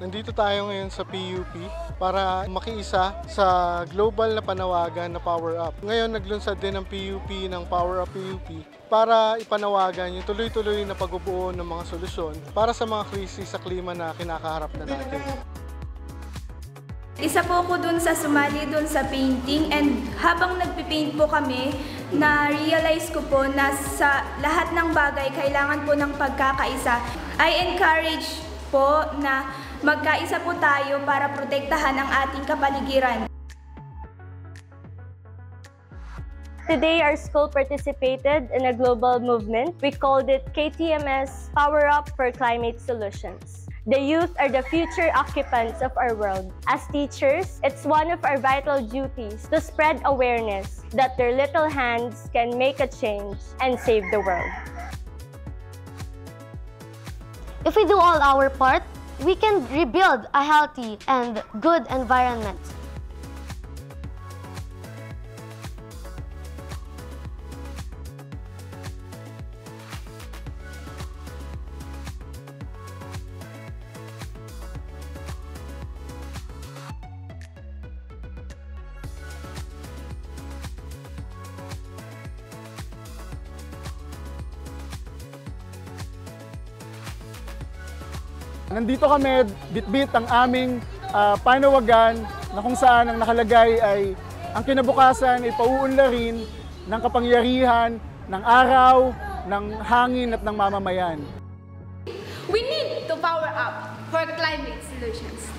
Nandito tayo ngayon sa PUP para makiisa sa global na panawagan na Power Up. Ngayon naglunsad din ang PUP ng Power Up PUP para ipanawagan yung tuloy-tuloy na pagbubuo ng mga solusyon para sa mga krisis sa klima na kinakaharap na natin. Isa po ako dun sa sumali dun sa painting, and habang nagpipaint po kami, na-realize ko po na sa lahat ng bagay kailangan po ng pagkakaisa. I encourage po na magkaisa po tayo para protektahan ang ating kapaligiran. Today, our school participated in a global movement. We called it KTMS Power Up for Climate Solutions. The youth are the future occupants of our world. As teachers, it's one of our vital duties to spread awareness that their little hands can make a change and save the world. If we do all our part, we can rebuild a healthy and good environment. Nandito kami, bitbit ang aming panawagan na kung saan ang nakalagay ay ang kinabukasan ay pauunlarin ng kapangyarihan, ng araw, ng hangin at ng mamamayan. We need to power up for climate solutions.